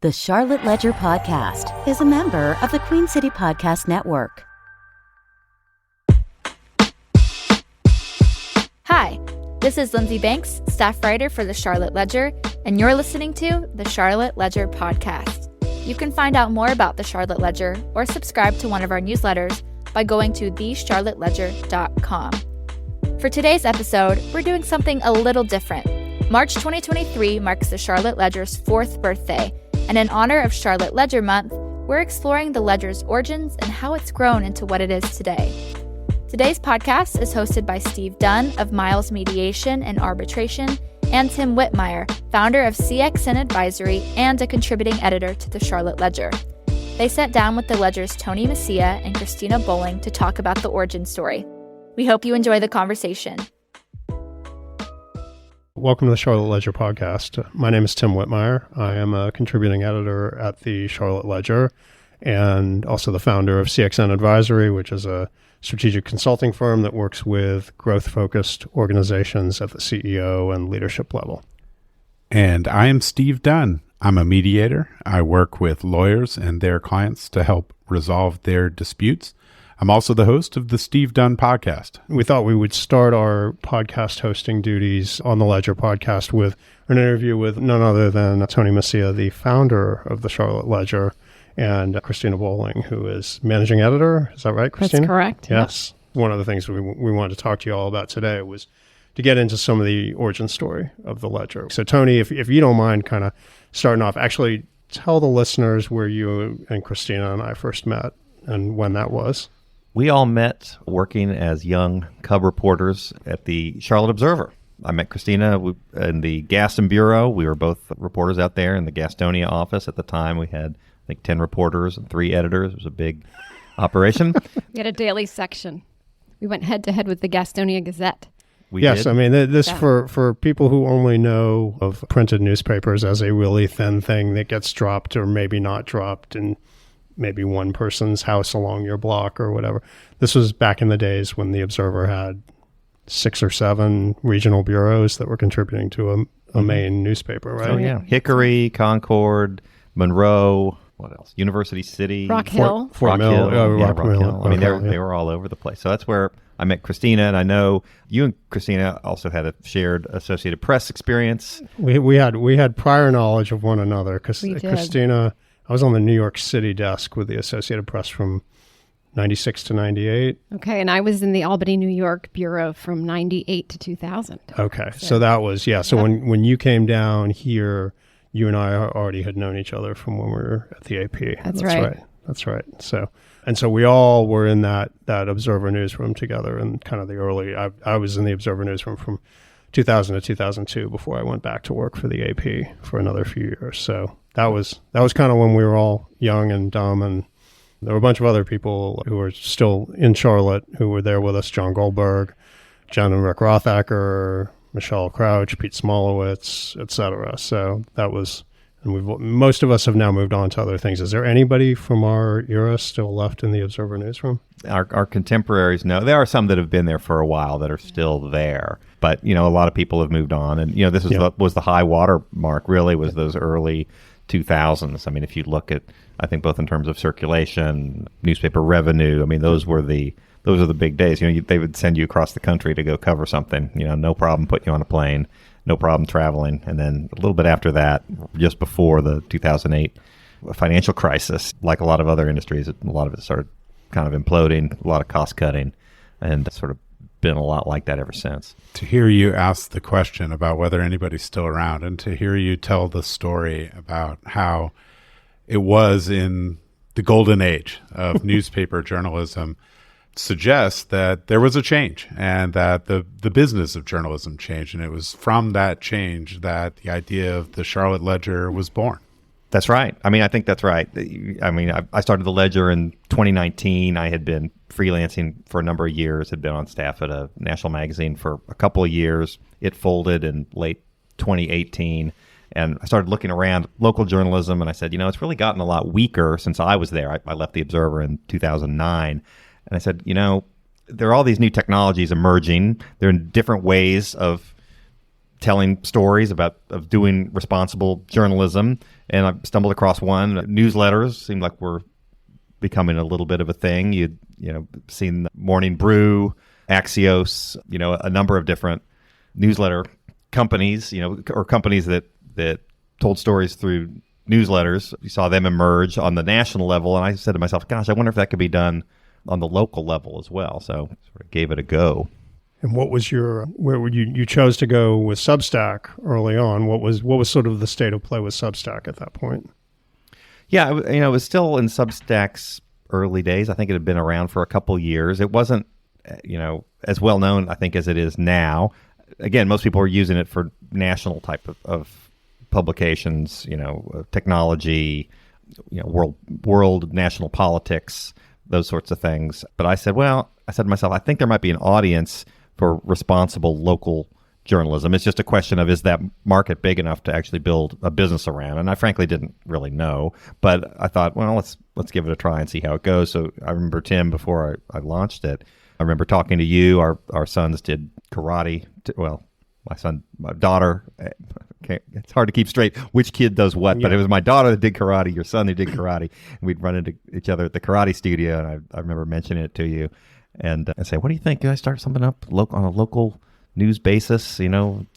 The Charlotte Ledger Podcast is a member of the Queen City Podcast Network. Hi, this is Lindsey Banks, staff writer for the Charlotte Ledger, and you're listening to the Charlotte Ledger Podcast. You can find out more about the Charlotte Ledger or subscribe to one of our newsletters by going to thecharlotteledger.com. For today's episode, we're doing something a little different. March 2023 marks the Charlotte Ledger's 4th birthday, and in honor of Charlotte Ledger Month, we're exploring the Ledger's origins and how it's grown into what it is today. Today's podcast is hosted by Steve Dunn of Miles Mediation and Arbitration, and Tim Whitmire, founder of CXN Advisory and a contributing editor to the Charlotte Ledger. They sat down with the Ledger's Tony Mecia and Cristina Bolling to talk about the origin story. We hope you enjoy the conversation. Welcome to the Charlotte Ledger Podcast. My name is Tim Whitmire. I am a contributing editor at the Charlotte Ledger and also the founder of CXN Advisory, which is a strategic consulting firm that works with growth-focused organizations at the CEO and leadership level. And I am Steve Dunn. I'm a mediator. I work with lawyers and their clients to help resolve their disputes. I'm also the host of the Steve Dunn Podcast. We thought we would start our podcast hosting duties on the Ledger Podcast with an interview with none other than Tony Mecia, the founder of the Charlotte Ledger, and Cristina Bolling, who is managing editor. Is that right, Cristina? That's correct. Yes. Yep. One of the things we wanted to talk to you all about today was to get into some of the origin story of the Ledger. So, Tony, if you don't mind kind of starting off, actually tell the listeners where you and Cristina and I first met and when that was. We all met working as young cub reporters at the Charlotte Observer. I met Cristina in the Gaston Bureau. We were both reporters out there in the Gastonia office. At the time, we had, I think, 10 reporters and 3 editors. It was a big operation. We had a daily section. We went head-to-head with the Gastonia Gazette. Yes, I mean, this for people who only know of printed newspapers as a really thin thing that gets dropped or maybe not dropped in maybe one person's house along your block or whatever. This was back in the days when the Observer had 6 or 7 regional bureaus that were contributing to a main newspaper, right? Oh, yeah. Hickory, Concord, Monroe, what else? University City. Rock Hill. Fort Mill. Rock Hill. I mean, they were all over the place. So that's where I met Cristina, and I know you and Cristina also had a shared Associated Press experience. We had prior knowledge of one another because Cristina, I was on the New York City desk with the Associated Press from 96 to 98. Okay, and I was in the Albany, New York bureau from 98 to 2000. Okay, so that was, So when you came down here, you and I already had known each other from when we were at the AP. That's right. That's right. So we all were in that Observer newsroom together in kind of the early, I was in the Observer newsroom from 2000 to 2002 before I went back to work for the AP for another few years. So that was kind of when we were all young and dumb, and there were a bunch of other people who were still in Charlotte who were there with us, John Goldberg, Jen and Rick Rothacker, Michelle Crouch, Pete Smolowitz, et cetera. So that was, and most of us have now moved on to other things. Is there anybody from our era still left in the Observer newsroom? Our contemporaries, no. There are some that have been there for a while that are still there. But, a lot of people have moved on. And, this was the high water mark, really, was those early 2000s. I mean, if you look at, I think both in terms of circulation, newspaper revenue, I mean, those are the big days. They would send you across the country to go cover something, no problem putting you on a plane, no problem traveling. And then a little bit after that, just before the 2008 financial crisis, like a lot of other industries, a lot of it started kind of imploding, a lot of cost cutting, and sort of been a lot like that ever since. To hear you ask the question about whether anybody's still around, and to hear you tell the story about how it was in the golden age of newspaper journalism suggests that there was a change and that the business of journalism changed. And it was from that change that the idea of the Charlotte Ledger was born. That's right. I mean, I think that's right. I mean, I started the Ledger in 2019. I had been freelancing for a number of years, had been on staff at a national magazine for a couple of years. It folded in late 2018. And I started looking around local journalism, and I said, it's really gotten a lot weaker since I was there. I left the Observer in 2009. And I said, there are all these new technologies emerging. There are different ways of telling stories of doing responsible journalism. and I stumbled across one. Newsletters seemed like were becoming a little bit of a thing. You'd seen Morning Brew, Axios, a number of different newsletter companies, or companies that told stories through newsletters. You saw them emerge on the national level, and I said to myself, gosh, I wonder if that could be done on the local level as well. So sort of gave it a go. And what was you chose to go with Substack early on? What was sort of the state of play with Substack at that point? Yeah, it was still in Substack's early days. I think it had been around for a couple years. It wasn't, as well known, I think, as it is now. Again, most people were using it for national type of publications, technology, world national politics, those sorts of things. But I said to myself, I think there might be an audience for responsible local journalism. It's just a question of, is that market big enough to actually build a business around? And I frankly didn't really know, but I thought, well, let's give it a try and see how it goes. So I remember, Tim, before I launched it, I remember talking to you. Our sons did karate. My daughter, it's hard to keep straight which kid does what, but it was my daughter that did karate, your son who did karate, and we'd run into each other at the karate studio, and I remember mentioning it to you, and I say, what do you think? Can I start something up on a local news basis,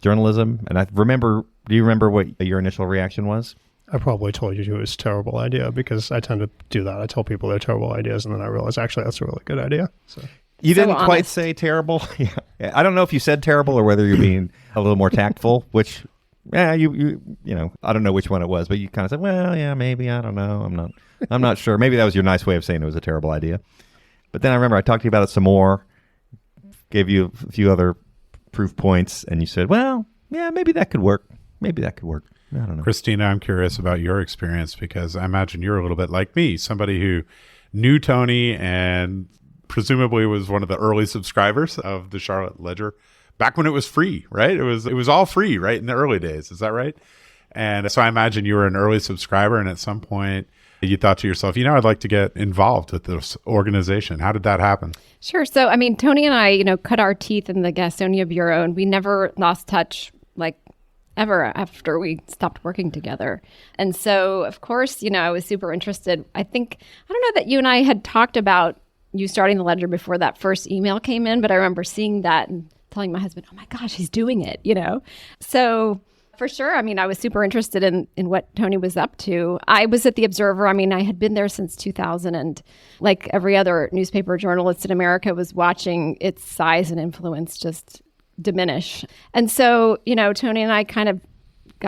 journalism? And do you remember what your initial reaction was? I probably told you it was a terrible idea, because I tend to do that. I tell people they're terrible ideas, and then I realize, actually, that's a really good idea. So. You didn't quite say terrible. Yeah. I don't know if you said terrible or whether you're being a little more tactful, which, I don't know which one it was, but you kind of said, well, yeah, maybe, I don't know. I'm not sure. Maybe that was your nice way of saying it was a terrible idea. But then I remember I talked to you about it some more, gave you a few other proof points, and you said, well, yeah, maybe that could work. Maybe that could work. I don't know. Cristina, I'm curious about your experience, because I imagine you're a little bit like me, somebody who knew Tony and presumably was one of the early subscribers of the Charlotte Ledger back when it was free, right? It was all free, right, in the early days. Is that right? And so I imagine you were an early subscriber, and at some point you thought to yourself, I'd like to get involved with this organization. How did that happen? Sure. So, Tony and I, cut our teeth in the Gastonia Bureau, and we never lost touch, ever, after we stopped working together. And so, of course, I was super interested. I don't know that you and I had talked about you starting the Ledger before that first email came in, but I remember seeing that and telling my husband, oh my gosh, he's doing it, So for sure, I was super interested in what Tony was up to. I was at the Observer. I had been there since 2000, and like every other newspaper journalist in America, was watching its size and influence just diminish. And so, Tony and I kind of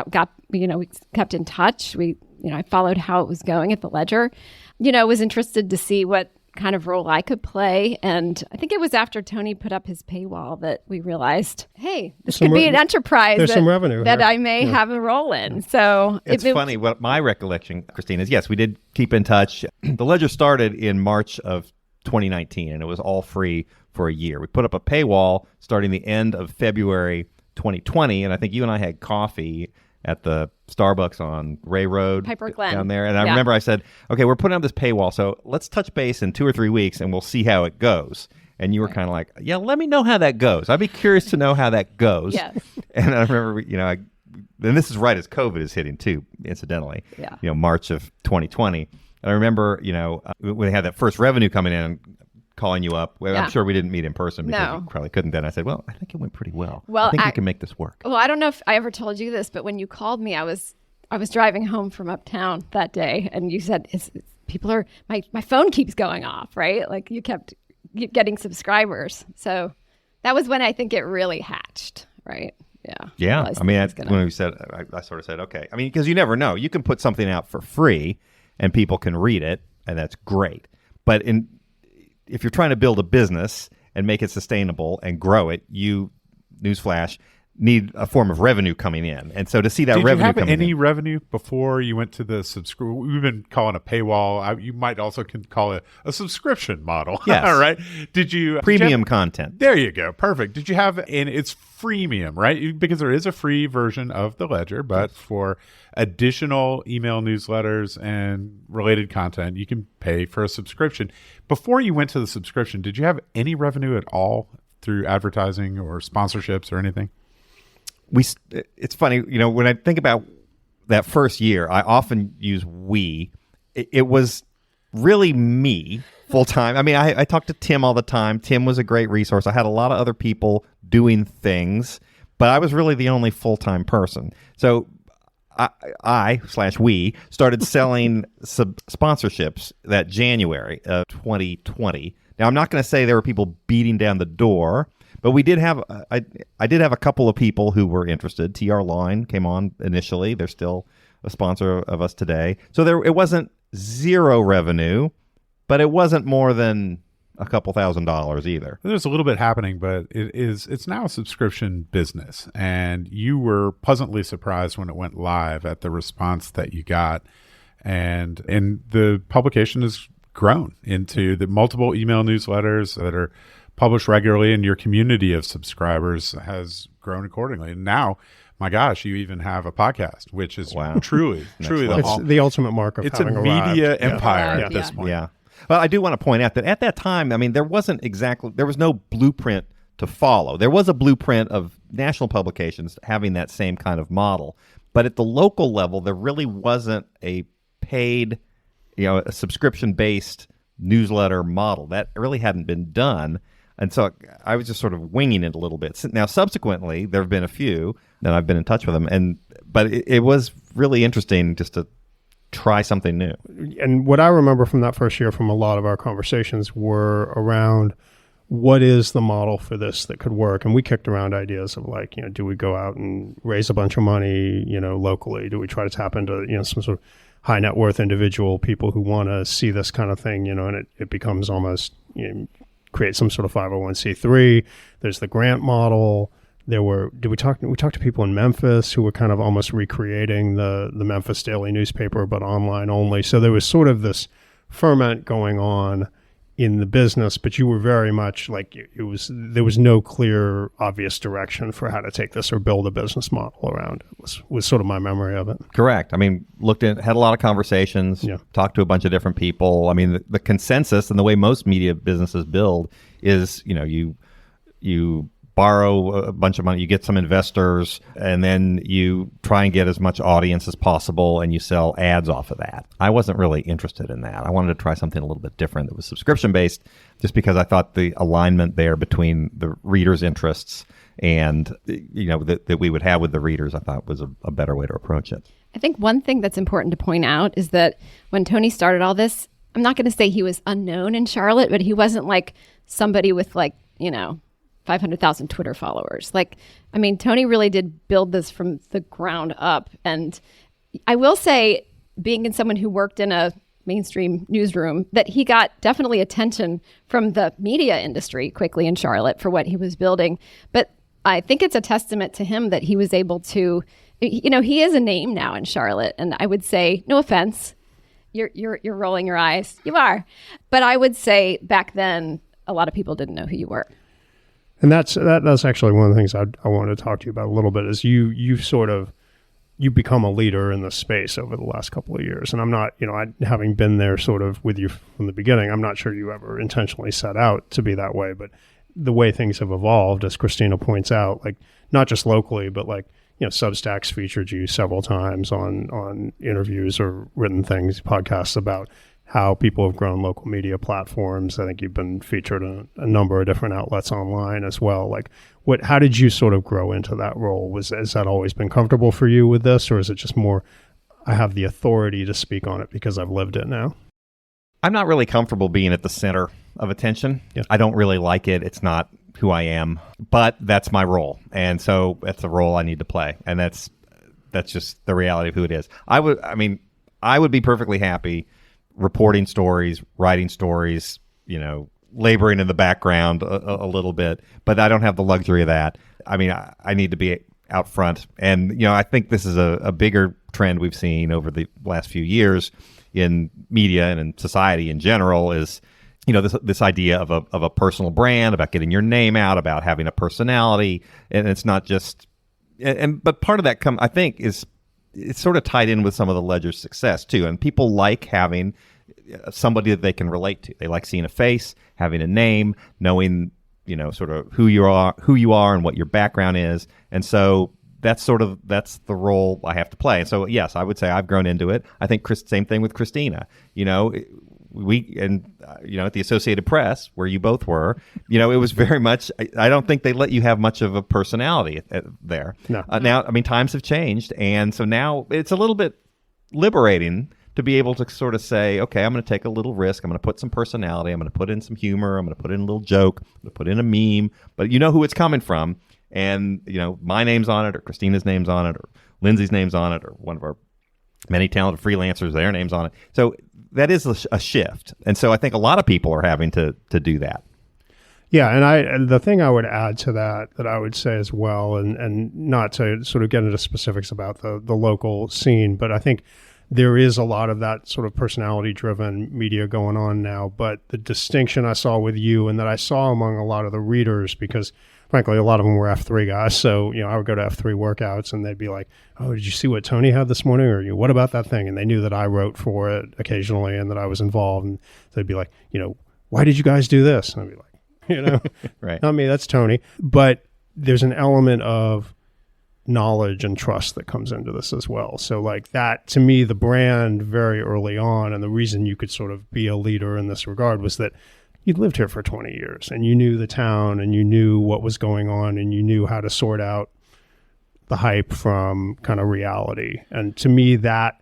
got we kept in touch. I followed how it was going at the Ledger, was interested to see what kind of role I could play. And I think it was after Tony put up his paywall that we realized, hey, this could be an enterprise some revenue that here. I may have a role in. So it's funny. What my recollection, Christine, is yes, we did keep in touch. The Ledger started in March of 2019, and it was all free for a year. We put up a paywall starting the end of February 2020, and I think you and I had coffee at the Starbucks on Ray Road, Piper Glen, down there. And I remember I said, okay, we're putting up this paywall, so let's touch base in 2 or 3 weeks and we'll see how it goes. And you were kind of like, yeah, let me know how that goes. I'd be curious to know how that goes. Yes. And I remember, and this is right as COVID is hitting too, incidentally, March of 2020. And I remember, when they had that first revenue coming in, calling you up. Well, I'm sure we didn't meet in person because you probably couldn't then. I said, well, I think it went pretty well. I think we can make this work. Well, I don't know if I ever told you this, but when you called me, I was driving home from uptown that day, and you said, my phone keeps going off, right? Like you kept getting subscribers. So that was when I think it really hatched, right? Yeah. Yeah. That's when we said, I sort of said, okay. Because you never know. You can put something out for free and people can read it, and that's great. But if you're trying to build a business and make it sustainable and grow it, you, newsflash, need a form of revenue coming in. And so to see that revenue coming in. Did you have any revenue before you went to the subscription? We've been calling a paywall. You might also call it a subscription model. Yes. Right? Did you... Premium content. There you go. Perfect. Did you have... And it's freemium, right? Because there is a free version of the Ledger, but for additional email newsletters and related content, you can pay for a subscription. Before you went to the subscription, did you have any revenue at all through advertising or sponsorships or anything? It's funny, when I think about that first year, I often use we. It was really me full time. I mean, I talked to Tim all the time. Tim was a great resource. I had a lot of other people doing things, but I was really the only full-time person. So we started selling sponsorships that January of 2020. Now, I'm not going to say there were people beating down the door, but we did have I did have a couple of people who were interested. TR Line came on initially. They're still a sponsor of us today. So it wasn't zero revenue, but it wasn't more than a couple $1,000s either. There's a little bit happening, but it's now a subscription business. And you were pleasantly surprised when it went live at the response that you got. And the publication has grown into the multiple email newsletters that are published regularly, and your community of subscribers has grown accordingly. And now, my gosh, you even have a podcast, which is truly it's the ultimate mark of it's having a arrived. media empire Yeah. at this point. Yeah. Well, I do want to point out that at that time, I mean, there was no blueprint to follow. There was a blueprint of national publications having that same kind of model. But at the local level, there really wasn't a paid, a subscription-based newsletter model. That really hadn't been done. And so I was just sort of winging it a little bit. Now, subsequently, there have been a few that I've been in touch with them. But it was really interesting just to try something new. And what I remember from that first year from a lot of our conversations were around what is the model for this that could work? And we kicked around ideas of like, do we go out and raise a bunch of money, locally? Do we try to tap into, some sort of high net worth individual people who want to see this kind of thing, and it becomes almost, create some sort of 501c3. There's the grant model. We talked to people in Memphis who were kind of almost recreating the Memphis daily newspaper, but online only. So there was sort of this ferment going on in the business, but you were very much like there was no clear, obvious direction for how to take this or build a business model around it. Was sort of my memory of it. Correct. I mean, had a lot of conversations, talked to a bunch of different people. I mean, the consensus and the way most media businesses build is, you borrow a bunch of money, you get some investors, and then you try and get as much audience as possible, and you sell ads off of that. I wasn't really interested in that. I wanted to try something a little bit different that was subscription-based, just because I thought the alignment there between the readers' interests and, that we would have with the readers, I thought was a better way to approach it. I think one thing that's important to point out is that when Tony started all this, I'm not going to say he was unknown in Charlotte, but he wasn't like somebody with 500,000 Twitter followers. Tony really did build this from the ground up. And I will say, being in someone who worked in a mainstream newsroom, that he got definitely attention from the media industry quickly in Charlotte for what he was building. But I think it's a testament to him that he was able to, he is a name now in Charlotte. And I would say, no offense, you're rolling your eyes. You are. But I would say back then, a lot of people didn't know who you were. And that's actually one of the things I wanted to talk to you about a little bit is you've become a leader in the space over the last couple of years. And I'm not, having been there sort of with you from the beginning, I'm not sure you ever intentionally set out to be that way. But the way things have evolved, as Cristina points out, not just locally, but Substack's featured you several times on interviews or written things, podcasts about how people have grown local media platforms. I think you've been featured in a number of different outlets online as well. How did you sort of grow into that role? Has that always been comfortable for you with this, or is it just more, I have the authority to speak on it because I've lived it now? I'm not really comfortable being at the center of attention. Yeah. I don't really like it. It's not who I am, but that's my role. And so that's a role I need to play. And that's just the reality of who it is. I would be perfectly happy reporting stories, writing stories, laboring in the background a little bit, but I don't have the luxury of that. I need to be out front. And, I think this is a bigger trend we've seen over the last few years in media and in society in general is, this idea of a personal brand, about getting your name out, about having a personality. And it's not just, but part of that I think it's sort of tied in with some of the Ledger's success too. And people like having somebody that they can relate to. They like seeing a face, having a name, knowing, sort of who you are and what your background is. And so that's the role I have to play. And so, yes, I would say I've grown into it. I think same thing with Cristina. At the Associated Press, where you both were, it was very much, I don't think they let you have much of a personality there. No. Now, times have changed. And so now it's a little bit liberating to be able to sort of say, okay, I'm going to take a little risk. I'm going to put some personality. I'm going to put in some humor. I'm going to put in a little joke. I'm going to put in a meme. But you know who it's coming from. And, my name's on it, or Christina's name's on it, or Lindsey's name's on it, or one of our many talented freelancers, their name's on it. So that is a shift. And so I think a lot of people are having to do that. Yeah, and the thing I would add to that I would say as well, and not to sort of get into specifics about the local scene, but I think there is a lot of that sort of personality-driven media going on now. But the distinction I saw with you, and that I saw among a lot of the readers, because frankly, a lot of them were F3 guys. So, I would go to F3 workouts and they'd be like, oh, did you see what Tony had this morning? Or what about that thing? And they knew that I wrote for it occasionally and that I was involved. And they'd be like, why did you guys do this? And I'd be like, right. Not me, that's Tony. But there's an element of knowledge and trust that comes into this as well. So like that, to me, the brand very early on, and the reason you could sort of be a leader in this regard was that you'd lived here for 20 years and you knew the town and you knew what was going on and you knew how to sort out the hype from kind of reality. And to me, that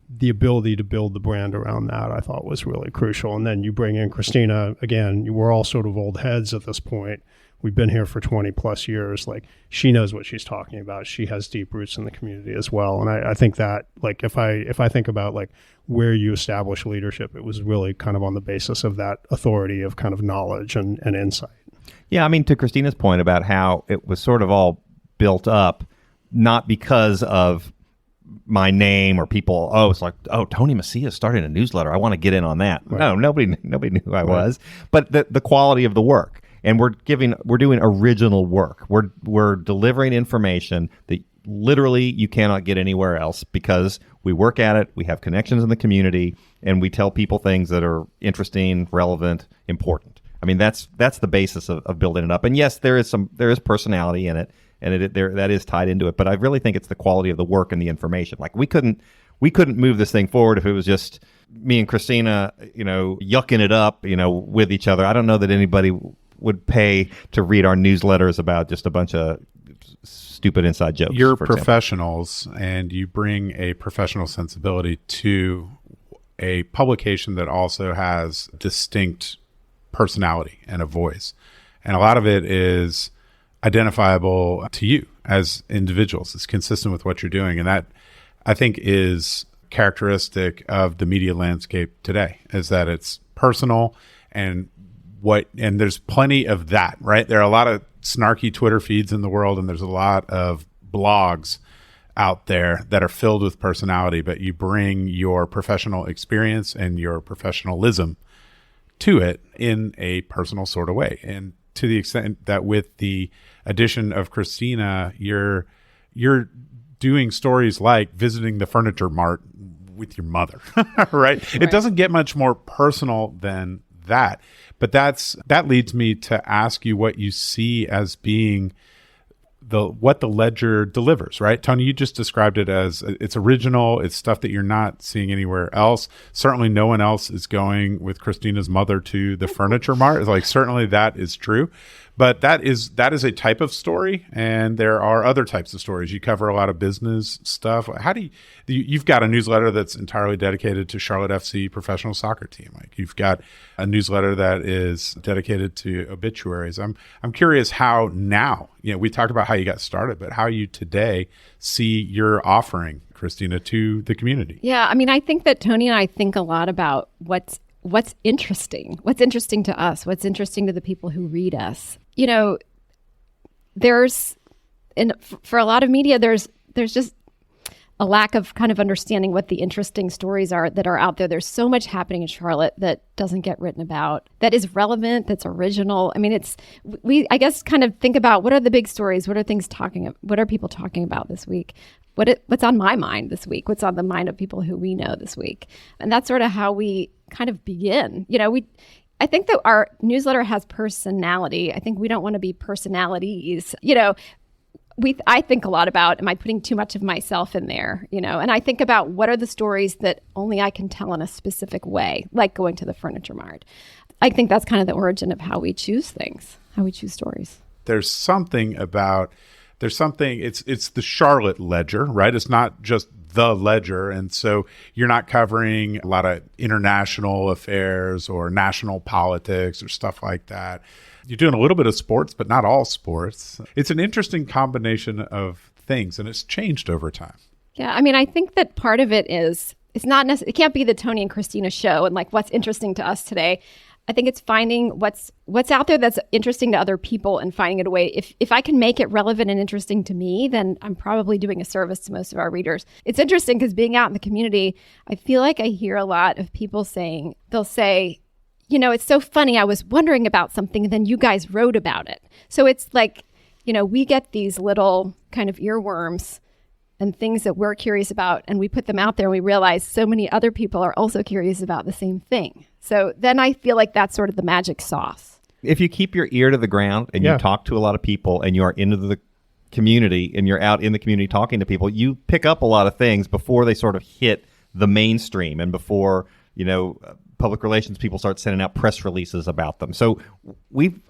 the ability to build the brand around that, I thought was really crucial. And then you bring in Cristina, again, we're all sort of old heads at this point. We've been here for 20 plus years. Like, she knows what she's talking about. She has deep roots in the community as well. And I think that, like, if I think about like where you establish leadership, it was really kind of on the basis of that authority of kind of knowledge and insight. Yeah, to Christina's point about how it was sort of all built up, not because of my name or people, it's like, Tony Mecia started a newsletter, I want to get in on that. Right. No, nobody knew who I was. But the quality of the work. And we're doing original work. We're delivering information that literally you cannot get anywhere else, because we work at it, we have connections in the community, and we tell people things that are interesting, relevant, important. That's the basis of building it up. And yes, there is personality in it, and that is tied into it. But I really think it's the quality of the work and the information. Like, we couldn't move this thing forward if it was just me and Cristina, yucking it up, with each other. I don't know that anybody would pay to read our newsletters about just a bunch of stupid inside jokes. You're professionals, and you bring a professional sensibility to a publication that also has distinct personality and a voice. And a lot of it is identifiable to you as individuals. It's consistent with what you're doing. And that, I think, is characteristic of the media landscape today, is that it's personal and there's plenty of that, right? There are a lot of snarky Twitter feeds in the world, and there's a lot of blogs out there that are filled with personality, but you bring your professional experience and your professionalism to it in a personal sort of way. And to the extent that with the addition of Cristina, you're doing stories like visiting the furniture mart with your mother, right? It doesn't get much more personal than that. But that leads me to ask you what you see as being what the Ledger delivers, right? Tony, you just described it as it's original. It's stuff that you're not seeing anywhere else. Certainly no one else is going with Christina's mother to the furniture mart. Like, certainly that is true. But that is a type of story, and there are other types of stories. You cover a lot of business stuff. How do you've got a newsletter that's entirely dedicated to Charlotte FC professional soccer team. Like, you've got a newsletter that is dedicated to obituaries. I'm curious how now, we talked about how you got started, but how you today see your offering, Cristina, to the community. Yeah, I think that Tony and I think a lot about what's interesting to us, what's interesting to the people who read us. For a lot of media, there's just a lack of kind of understanding what the interesting stories are that are out there. There's so much happening in Charlotte that doesn't get written about, that is relevant, that's original. I guess kind of think about, what are the big stories? What are people talking about this week? What's on my mind this week? What's on the mind of people who we know this week? And that's sort of how we kind of begin. I think that our newsletter has personality. I think we don't want to be personalities. I think a lot about, am I putting too much of myself in there? And I think about what are the stories that only I can tell in a specific way, like going to the Furniture Mart. I think that's kind of the origin of how we choose things, how we choose stories. It's the Charlotte Ledger, right? It's not just the ledger. And so you're not covering a lot of international affairs or national politics or stuff like that. You're doing a little bit of sports, but not all sports. It's an interesting combination of things, and it's changed over time. Yeah, I mean, I think that part of it is, it can't be the Tony and Cristina show and like what's interesting to us today. I think it's finding what's out there that's interesting to other people and finding it a way. If I can make it relevant and interesting to me, then I'm probably doing a service to most of our readers. It's interesting because being out in the community, I feel like I hear a lot of people they'll say, it's so funny. I was wondering about something and then you guys wrote about it. So it's like, we get these little kind of earworms and things that we're curious about, and we put them out there and we realize so many other people are also curious about the same thing. So then I feel like that's sort of the magic sauce. If you keep your ear to the ground and you talk to a lot of people and you are into the community and you're out in the community talking to people, you pick up a lot of things before they sort of hit the mainstream and before, public relations people start sending out press releases about them. So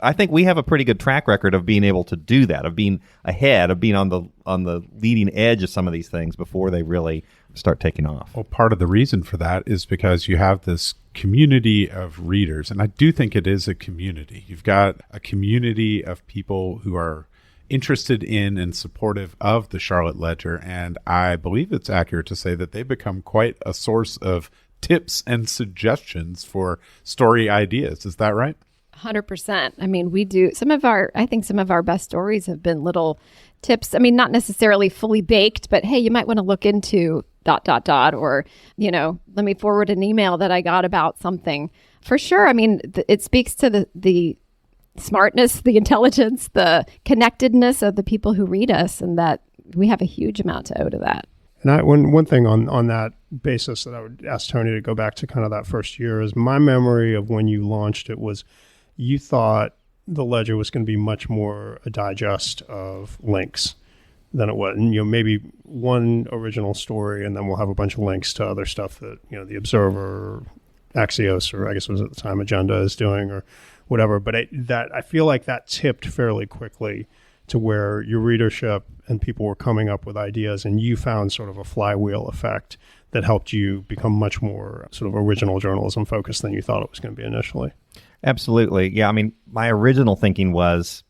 I think we have a pretty good track record of being able to do that, of being ahead, of being on the leading edge of some of these things before they really start taking off. Well, part of the reason for that is because you have this community of readers, and I do think it is a community. You've got a community of people who are interested in and supportive of the Charlotte Ledger, and I believe it's accurate to say that they've become quite a source of tips and suggestions for story ideas. Is that right? 100%. I mean, we do I think some of our best stories have been little tips. I mean, not necessarily fully baked, but hey, you might want to look into ... or, let me forward an email that I got about something. For sure. I mean, it speaks to the smartness, the intelligence, the connectedness of the people who read us, and that we have a huge amount to owe to that. And one thing on that basis that I would ask Tony to go back to kind of that first year is my memory of when you launched it was you thought the Ledger was going to be much more a digest of links than it was. And, maybe one original story, and then we'll have a bunch of links to other stuff that, the Observer, Axios, or I guess it was at the time Agenda is doing or whatever. But I feel like that tipped fairly quickly to where your readership and people were coming up with ideas, and you found sort of a flywheel effect that helped you become much more sort of original journalism focused than you thought it was going to be initially. Absolutely. Yeah. I mean, my original thinking was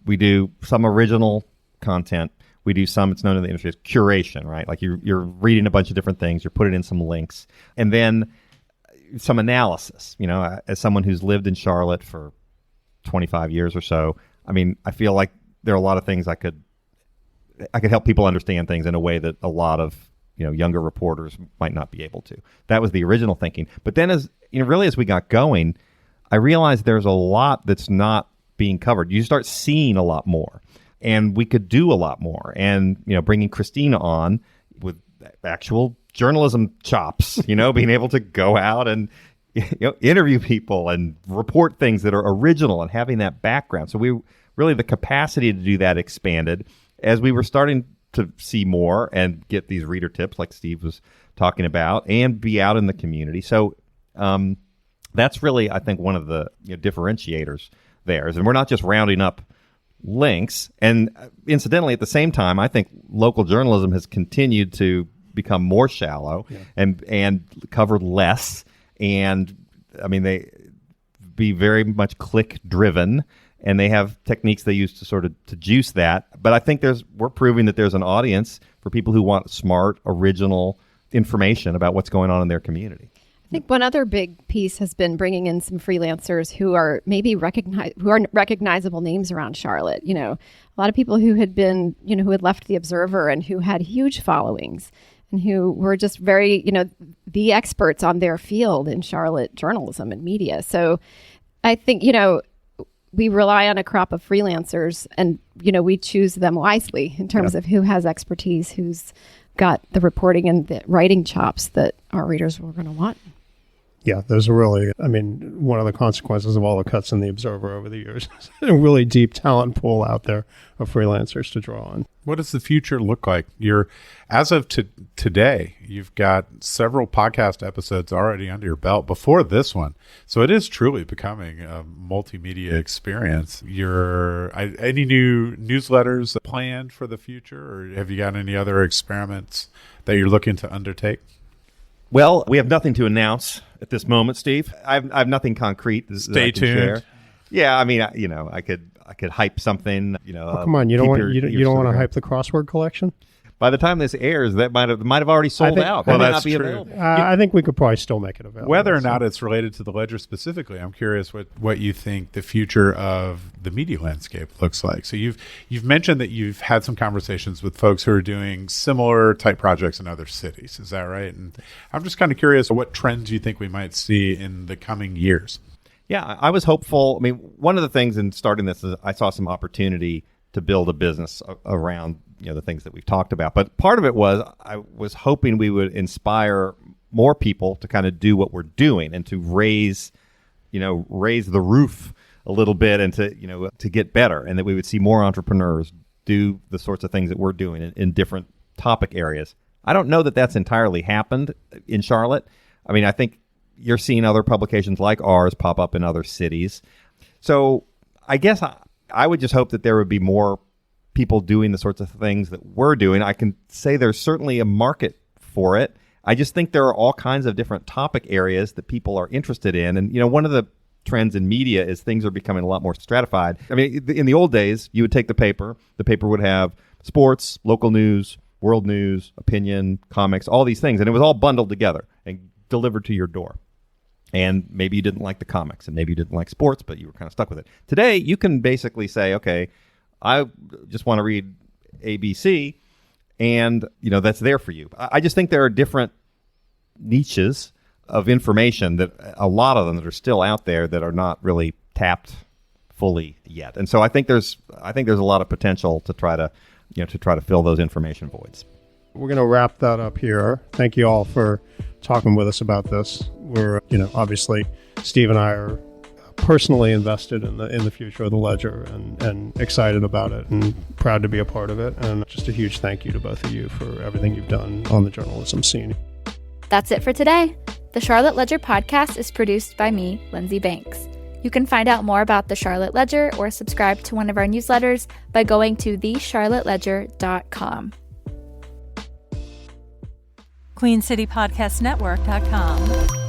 we do some original content. We do some, it's known in the industry as curation, right? Like you're reading a bunch of different things, you're putting in some links, and then some analysis. As someone who's lived in Charlotte for 25 years or so, I mean, I feel like there are a lot of things I could help people understand things in a way that a lot of younger reporters might not be able to. That was the original thinking. But then as we got going, I realized there's a lot that's not being covered. You start seeing a lot more, and we could do a lot more. And bringing Cristina on with actual journalism chops, being able to go out and interview people and report things that are original and having that background. So the capacity to do that expanded as we were starting to see more and get these reader tips like Steve was talking about and be out in the community. So that's really, I think, one of the differentiators there. And we're not just rounding up links. And incidentally, at the same time, I think local journalism has continued to become more shallow and cover less. And I mean, they be very much click driven, and they have techniques they use to sort of to juice that. But I think we're proving that there's an audience for people who want smart, original information about what's going on in their community. I think one other big piece has been bringing in some freelancers who are maybe recognizable names around Charlotte. A lot of people who had been, who had left the Observer and who had huge followings and who were just very, the experts on their field in Charlotte journalism and media. So I think, we rely on a crop of freelancers, and, we choose them wisely in terms of who has expertise, who's got the reporting and the writing chops that our readers were going to want. Yeah, there's a really, one of the consequences of all the cuts in the Observer over the years is a really deep talent pool out there of freelancers to draw on. What does the future look like? As of today, you've got several podcast episodes already under your belt before this one. So it is truly becoming a multimedia experience. Any new newsletters planned for the future, or have you got any other experiments that you're looking to undertake? Well, we have nothing to announce at this moment, Steve. I have nothing concrete. Stay tuned. Share. Yeah, I could hype something. Come on, you don't want to hype the crossword collection? By the time this airs, that might have already sold out. Well, that that's might not be true. available. I think we could probably still make it available. Whether or not it's related to the Ledger specifically, I'm curious what you think the future of the media landscape looks like. So you've mentioned that you've had some conversations with folks who are doing similar type projects in other cities. Is that right? And I'm just kind of curious what trends you think we might see in the coming years. Yeah, I was hopeful. One of the things in starting this is I saw some opportunity to build a business around the things that we've talked about. But part of it was I was hoping we would inspire more people to kind of do what we're doing and to raise the roof a little bit and to get better, and that we would see more entrepreneurs do the sorts of things that we're doing in different topic areas. I don't know that that's entirely happened in Charlotte. I think you're seeing other publications like ours pop up in other cities. So I guess I would just hope that there would be more people doing the sorts of things that we're doing. I can say there's certainly a market for it. I just think there are all kinds of different topic areas that people are interested in. And, one of the trends in media is things are becoming a lot more stratified. In the old days, you would take the paper would have sports, local news, world news, opinion, comics, all these things. And it was all bundled together and delivered to your door. And maybe you didn't like the comics and maybe you didn't like sports, but you were kind of stuck with it. Today, you can basically say, okay, I just want to read ABC, and that's there for you. I just think there are different niches of information, that a lot of them that are still out there that are not really tapped fully yet. And so I think there's a lot of potential to try to fill those information voids. We're going to wrap that up here. Thank you all for talking with us about this. We're, obviously Steve and I are personally invested in the future of the Ledger and excited about it and proud to be a part of it. And just a huge thank you to both of you for everything you've done on the journalism scene. That's it for today. The Charlotte Ledger podcast is produced by me, Lindsey Banks. You can find out more about the Charlotte Ledger or subscribe to one of our newsletters by going to thecharlotteledger.com. QueenCityPodcastNetwork.com.